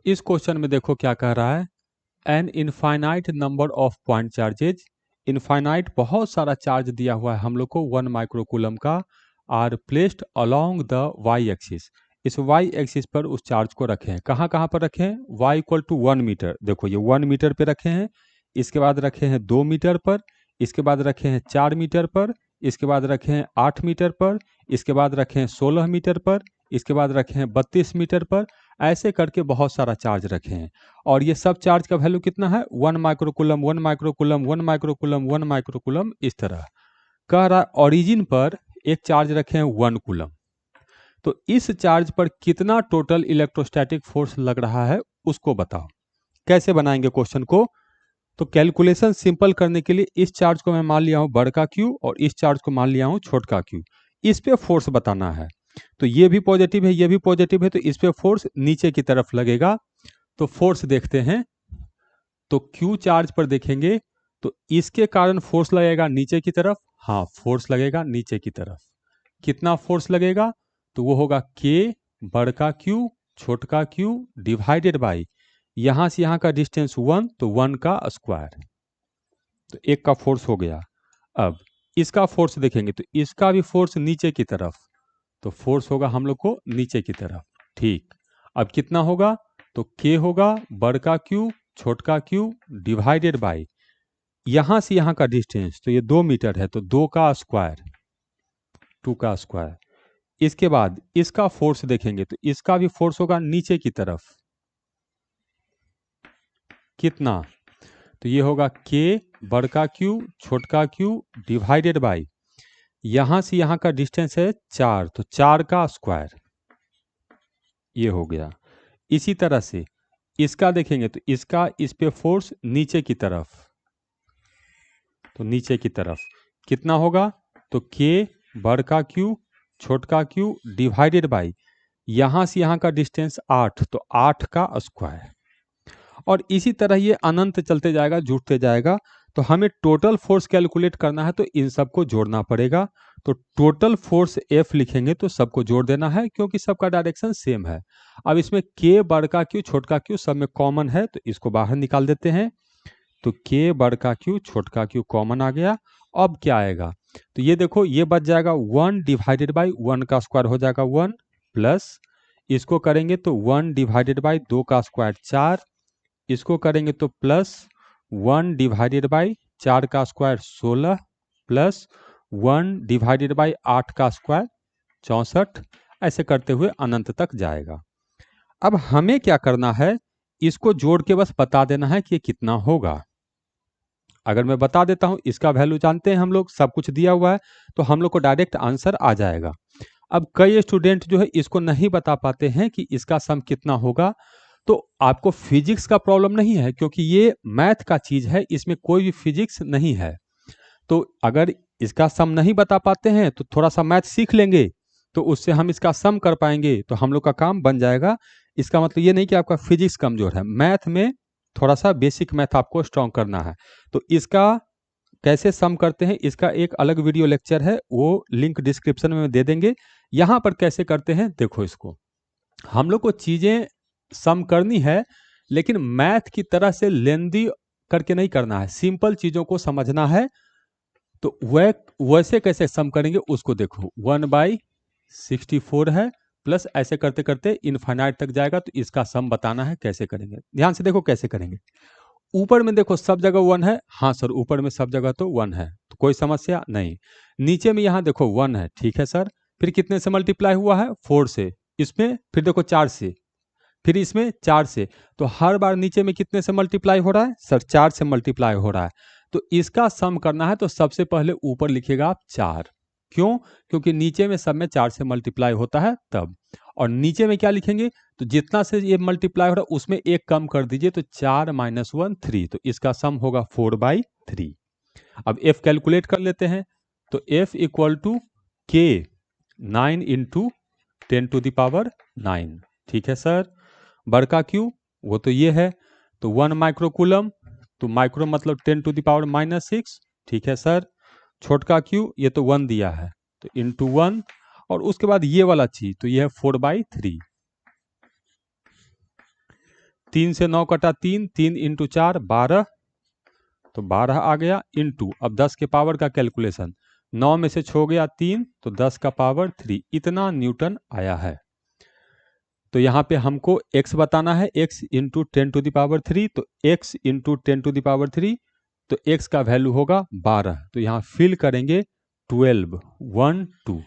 इस क्वेश्चन में देखो क्या कह रहा है, an infinite number of point charges, infinite बहुत सारा चार्ज दिया हुआ है हम लोग को 1 माइक्रोकूलम का, are placed along the y axis. इस वाई एक्सिस पर उस चार्ज को रखे हैं, कहाँ कहाँ पर रखे हैं, वाई इक्वल टू 1 मीटर, देखो ये 1 मीटर पे रखे हैं, इसके बाद रखे हैं 2 मीटर पर, इसके बाद रखे हैं 4 मीटर पर, इसके बाद रखे हैं 8 मीटर पर, इसके बाद रखे हैं 16 मीटर पर, इसके बाद रखे हैं 32 मीटर पर, ऐसे करके बहुत सारा चार्ज रखे हैं। और ये सब चार्ज का वैल्यू कितना है, 1 माइक्रोकूलम 1 माइक्रोकूलम 1 माइक्रोकूलम 1 माइक्रोकूलम, इस तरह कह रहा। ओरिजिन पर एक चार्ज रखे हैं 1 कूलम, तो इस चार्ज पर कितना टोटल इलेक्ट्रोस्टैटिक फोर्स लग रहा है उसको बताओ। कैसे बनाएंगे क्वेश्चन को, तो कैलकुलेशन सिंपल करने के लिए इस चार्ज को मैं मान लिया हूं बड़का क्यू और इस चार्ज को मान लिया हूं छोटका क्यू, इस पे फोर्स बताना है। तो ये भी पॉजिटिव है, ये भी पॉजिटिव है, तो इस पे फोर्स नीचे की तरफ लगेगा। तो फोर्स देखते हैं, तो क्यू चार्ज पर देखेंगे तो इसके कारण फोर्स लगेगा नीचे की तरफ, हाँ फोर्स लगेगा नीचे की तरफ। कितना फोर्स लगेगा, तो वो होगा के बड़का क्यू छोटका क्यू डिवाइडेड बाई, यहां से यहां का डिस्टेंस 1, तो 1 का स्क्वायर, तो एक का फोर्स हो गया। अब इसका फोर्स देखेंगे तो इसका भी फोर्स नीचे की तरफ, तो फोर्स होगा हम लोग को नीचे की तरफ। ठीक, अब कितना होगा, तो के होगा बड़का क्यू छोटका क्यू डिवाइडेड बाई, यहां से यहां का डिस्टेंस, तो ये 2 मीटर है, तो 2 का स्क्वायर 2 का स्क्वायर। इसके बाद इसका फोर्स देखेंगे तो इसका भी फोर्स होगा नीचे की तरफ, कितना, तो ये होगा के बड़का क्यू छोटका क्यू डिवाइडेड बाई, यहां से यहां का डिस्टेंस है 4, तो 4 का स्क्वायर, ये हो गया। इसी तरह से इसका देखेंगे तो इसका इस पे फोर्स नीचे की तरफ, तो नीचे की तरफ कितना होगा, तो के बड़का क्यू छोटका क्यू डिवाइडेड बाई, यहां से यहां का डिस्टेंस 8, तो 8 का स्क्वायर। और इसी तरह ये अनंत चलते जाएगा, जुड़ते जाएगा। तो हमें टोटल फोर्स कैलकुलेट करना है, तो इन सबको जोड़ना पड़ेगा। तो टोटल फोर्स F लिखेंगे तो सबको जोड़ देना है, क्योंकि सबका डायरेक्शन सेम है। अब इसमें के बड़का क्यू छोटका क्यू सब में कॉमन है, तो इसको बाहर निकाल देते हैं। तो के बड़का क्यू छोटका क्यू कॉमन आ गया। अब क्या आएगा, तो ये देखो ये बच जाएगा 1 डिवाइडेड बाई 1 का स्क्वायर हो जाएगा 1, प्लस इसको करेंगे तो 1 डिवाइडेड बाई 2 का स्क्वायर 4, इसको करेंगे तो प्लस 1 डिवाइडेड बाई 4 का स्क्वायर 16, प्लस 1 डिवाइडेड बाई 8 का स्क्वायर 64, ऐसे करते हुए अनंत तक जाएगा। अब हमें क्या करना है, इसको जोड़ के बस बता देना है कि ये कितना होगा। अगर मैं बता देता हूं, इसका वैल्यू जानते हैं हम लोग, सब कुछ दिया हुआ है, तो हम लोग को डायरेक्ट आंसर आ जाएगा। अब कई स्टूडेंट जो है इसको नहीं बता पाते हैं कि इसका सम कितना होगा। तो आपको फिजिक्स का प्रॉब्लम नहीं है, क्योंकि ये मैथ का चीज है, इसमें कोई भी फिजिक्स नहीं है। तो अगर इसका सम नहीं बता पाते हैं तो थोड़ा सा मैथ सीख लेंगे, तो उससे हम इसका सम कर पाएंगे, तो हम लोग का काम बन जाएगा। इसका मतलब ये नहीं कि आपका फिजिक्स कमजोर है, मैथ में थोड़ा सा बेसिक मैथ आपको स्ट्रॉन्ग करना है। तो इसका कैसे सम करते हैं, इसका एक अलग वीडियो लेक्चर है, वो लिंक डिस्क्रिप्शन में दे देंगे। यहाँ पर कैसे करते हैं देखो, इसको हम लोग को चीजें सम करनी है, लेकिन मैथ की तरह से लेंदी करके नहीं करना है, सिंपल चीजों को समझना है। तो वह वैसे कैसे सम करेंगे उसको देखो, 1/64 है, प्लस ऐसे करते करते इनफाइनाइट तक जाएगा, तो इसका सम बताना है कैसे करेंगे। ध्यान से देखो कैसे करेंगे। ऊपर में देखो सब जगह 1 है, हाँ सर ऊपर में सब जगह तो 1 है, तो कोई समस्या नहीं। नीचे में यहाँ देखो 1 है, ठीक है सर, फिर कितने से मल्टीप्लाई हुआ है, 4 से, इसमें फिर देखो 4 से, फिर इसमें 4 से, तो हर बार नीचे में कितने से मल्टीप्लाई हो रहा है सर, 4 से मल्टीप्लाई हो रहा है। तो इसका सम करना है, तो सबसे पहले ऊपर लिखिएगा आप 4, क्यों, क्योंकि नीचे में सब में 4 से मल्टीप्लाई होता है तब। और नीचे में क्या लिखेंगे, तो जितना से ये मल्टीप्लाई हो रहा है उसमें एक कम कर दीजिए, तो 4 - 1 3, तो इसका सम होगा 4/3। अब f कैलकुलेट कर लेते हैं, तो f इक्वल टू के 9 इंटू 10⁹ ठीक है सर। बड़का क्यू वो तो ये है, तो 1 माइक्रोकूलम, तो माइक्रो मतलब 10⁻⁻6, ठीक है सर। छोटका क्यू ये तो 1 दिया है, तो इंटू 1, और उसके बाद ये वाला चीज, तो ये है 4/3। 3 से 9 कटा 3, 3 इंटू 4 12, तो 12 आ गया, इंटू अब 10 के पावर का कैलकुलेशन, 9 में से छो गया 3, तो 10 का पावर 3, इतना न्यूटन आया है। तो यहाँ पे हमको x बताना है, x into 10 to the power 3, तो x into 10 to the power 3, तो x का वैल्यू होगा 12, तो यहाँ फिल करेंगे 12 1 2।